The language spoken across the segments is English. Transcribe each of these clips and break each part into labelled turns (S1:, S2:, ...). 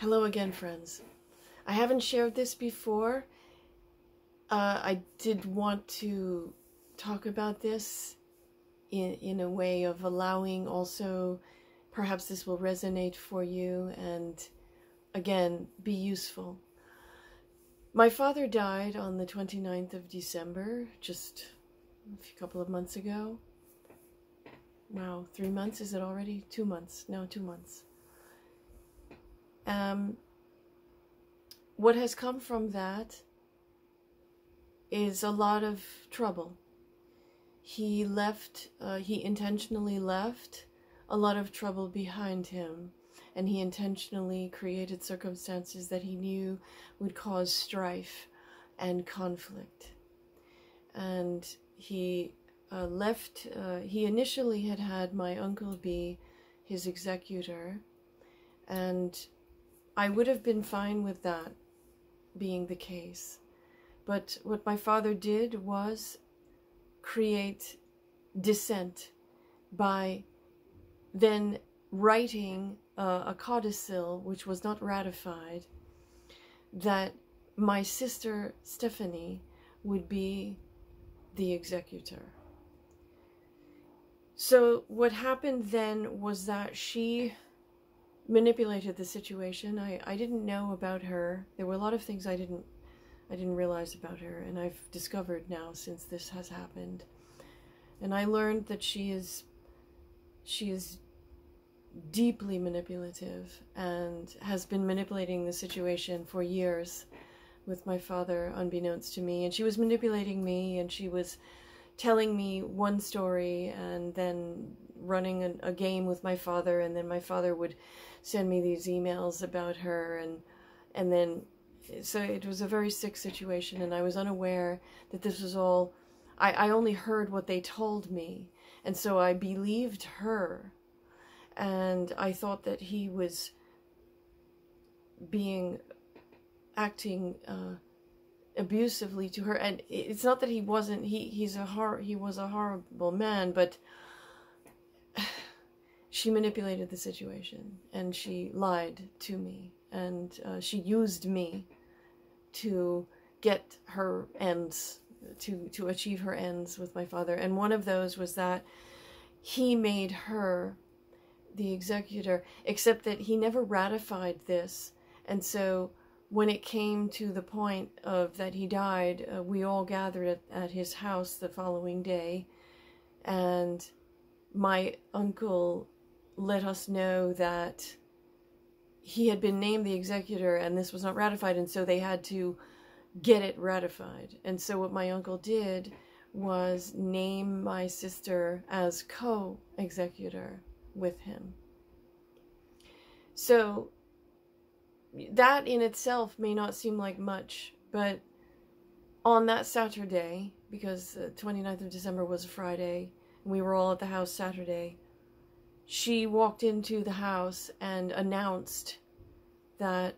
S1: Hello again, friends. I haven't shared this before. I did want to talk about this in a way of allowing also, perhaps this will resonate for you and, again, be useful. My father died on the 29th of December, just a couple of months ago. Wow, 3 months? Is it already? 2 months. No, 2 months. What has come from that is a lot of trouble. He intentionally left a lot of trouble behind him, and he intentionally created circumstances that he knew would cause strife and conflict. And he he initially had my uncle be his executor, and I would have been fine with that being the case. But what my father did was create dissent by then writing a codicil, which was not ratified, that my sister Stephanie would be the executor. So what happened then was that she manipulated the situation. I didn't know about her. There were a lot of things I didn't realize about her, and I've discovered now since this has happened. And I learned that she is deeply manipulative and has been manipulating the situation for years with my father, unbeknownst to me. And she was manipulating me, and she was telling me one story and then running a game with my father, and then my father would send me these emails about her, and then so it was a very sick situation, and I was unaware that this was all, I only heard what they told me, and so I believed her, and I thought that he was acting abusively to her. And it's not that he wasn't, he was a horrible man, but she manipulated the situation, and she lied to me, and she used me to get her ends, to achieve her ends with my father. And one of those was that he made her the executor, except that he never ratified this. And so when it came to the point of that he died, we all gathered at his house the following day, and my uncle let us know that he had been named the executor and this was not ratified, and so they had to get it ratified. And so what my uncle did was name my sister as co-executor with him. So that in itself may not seem like much, but on that Saturday, because the 29th of December was a Friday, and we were all at the house Saturday, she walked into the house and announced that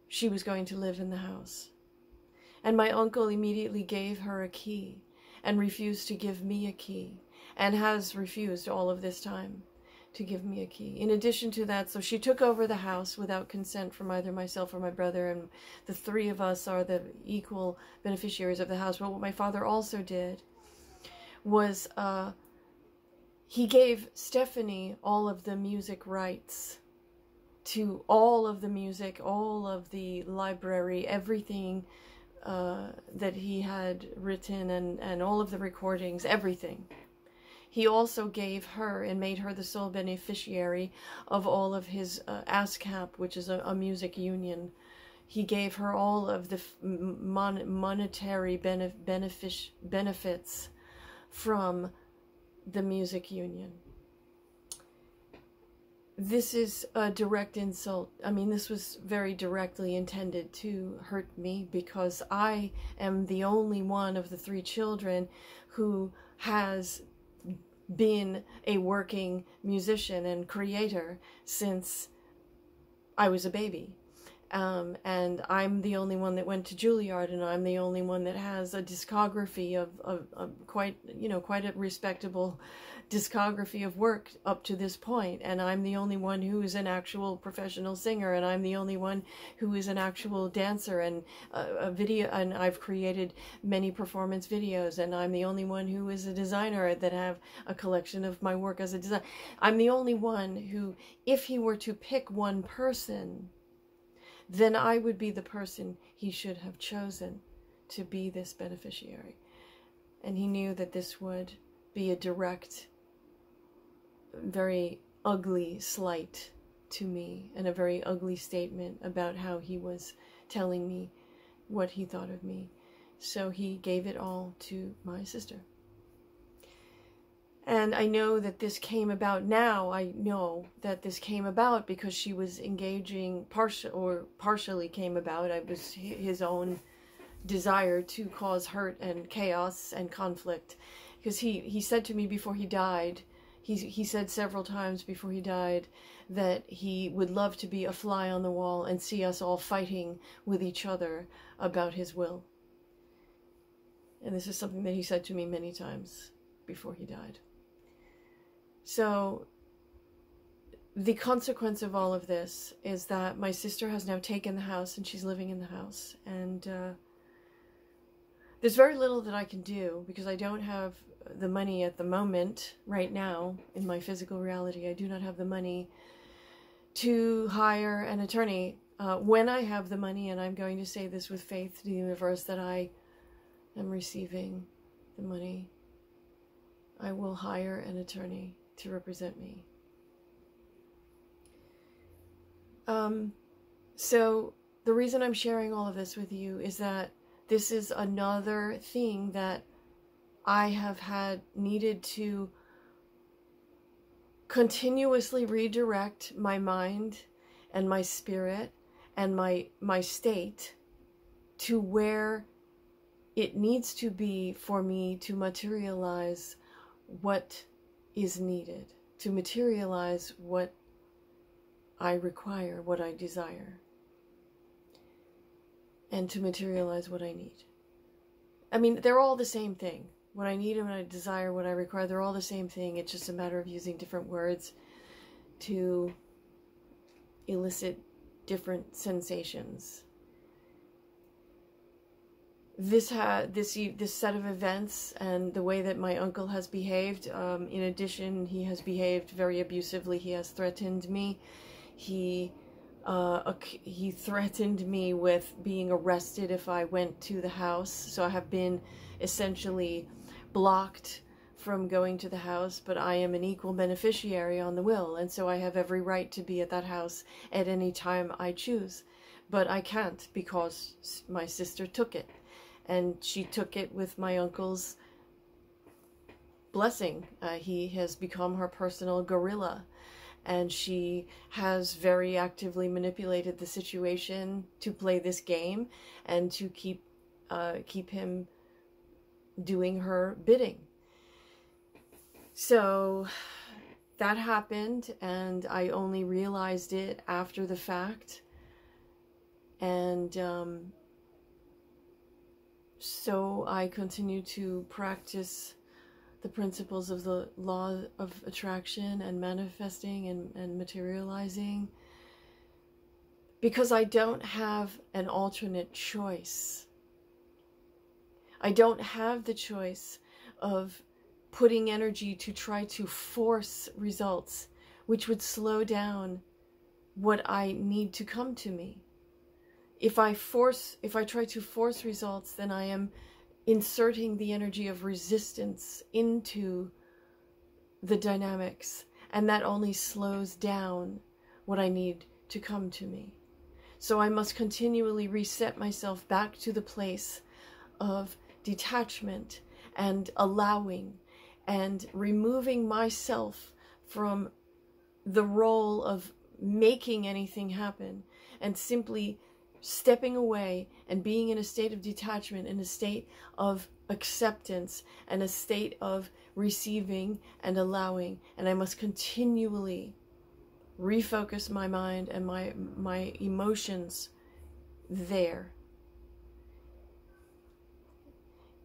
S1: she was going to live in the house. And my uncle immediately gave her a key and refused to give me a key, and has refused all of this time to give me a key. In addition to that, so she took over the house without consent from either myself or my brother, and the three of us are the equal beneficiaries of the house. But what my father also did was he gave Stephanie all of the music rights to all of the music, all of the library, everything that he had written, and all of the recordings, everything. He also gave her and made her the sole beneficiary of all of his ASCAP, which is a music union. He gave her all of the monetary benefits from the music union. This is a direct insult. I mean, this was very directly intended to hurt me, because I am the only one of the three children who has been a working musician and creator since I was a baby. And I'm the only one that went to Juilliard, and I'm the only one that has a discography of quite, quite a respectable discography of work up to this point. And I'm the only one who is an actual professional singer, and I'm the only one who is an actual dancer and a video, and I've created many performance videos, and I'm the only one who is a designer that have a collection of my work as a designer. I'm the only one who, if he were to pick one person, then I would be the person he should have chosen to be this beneficiary. And he knew that this would be a direct, very ugly slight to me, and a very ugly statement about how he was telling me what he thought of me. So he gave it all to my sister. And I know that this came about now. I know that this came about because she was engaging, partially came about. It was his own desire to cause hurt and chaos and conflict. Because he said to me before he died, he said several times before he died that he would love to be a fly on the wall and see us all fighting with each other about his will. And this is something that he said to me many times before he died. So the consequence of all of this is that my sister has now taken the house, and she's living in the house. And there's very little that I can do because I don't have the money at the moment, right now, in my physical reality. I do not have the money to hire an attorney. When I have the money, and I'm going to say this with faith to the universe, that I am receiving the money, I will hire an attorney to represent me. So the reason I'm sharing all of this with you is that this is another thing that I have needed to continuously redirect my mind and my spirit and my state to where it needs to be for me to materialize what is needed, to materialize what I require, what I desire, and to materialize what I need. I mean, they're all the same thing. What I need and what I desire, what I require, they're all the same thing. It's just a matter of using different words to elicit different sensations. This set of events and the way that my uncle has behaved, in addition, he has behaved very abusively. He has threatened me. He threatened me with being arrested if I went to the house. So I have been essentially blocked from going to the house, but I am an equal beneficiary on the will, and so I have every right to be at that house at any time I choose. But I can't because my sister took it. And she took it with my uncle's blessing. He has become her personal gorilla. And she has very actively manipulated the situation to play this game and to keep him doing her bidding. So that happened, and I only realized it after the fact. And so I continue to practice the principles of the law of attraction and manifesting and materializing, because I don't have an alternate choice. I don't have the choice of putting energy to try to force results, which would slow down what I need to come to me. If I try to force results, then I am inserting the energy of resistance into the dynamics, and that only slows down what I need to come to me. So I must continually reset myself back to the place of detachment and allowing and removing myself from the role of making anything happen, and simply stepping away and being in a state of detachment, in a state of acceptance, and a state of receiving and allowing. And I must continually refocus my mind and my emotions there.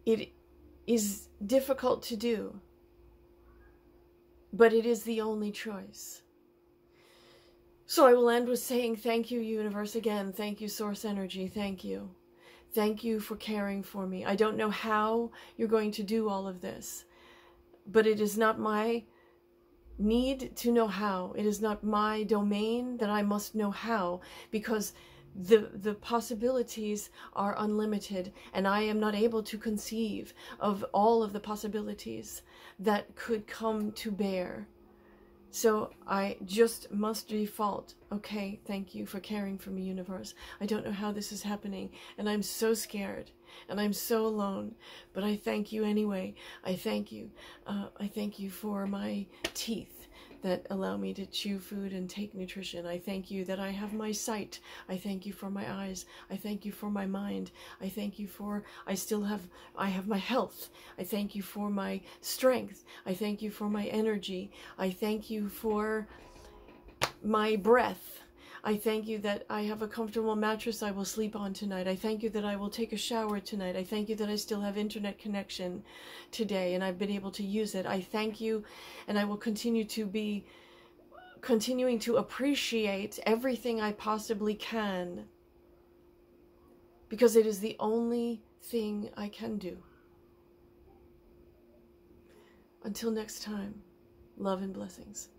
S1: It is difficult to do, but it is the only choice. So I will end with saying thank you, universe, again. Thank you, source energy. Thank you. Thank you for caring for me. I don't know how you're going to do all of this, but it is not my need to know how. It is not my domain that I must know how, because the possibilities are unlimited, and I am not able to conceive of all of the possibilities that could come to bear. So I just must default. Okay, thank you for caring for me, universe. I don't know how this is happening, and I'm so scared, and I'm so alone, but I thank you anyway. I thank you. I thank you for my teeth that allow me to chew food and take nutrition. I thank you that I have my sight. I thank you for my eyes. I thank you for my mind. I thank you for, I have my health. I thank you for my strength. I thank you for my energy. I thank you for my breath. I thank you that I have a comfortable mattress I will sleep on tonight. I thank you that I will take a shower tonight. I thank you that I still have internet connection today and I've been able to use it. I thank you, and I will continue to be continuing to appreciate everything I possibly can, because it is the only thing I can do. Until next time, love and blessings.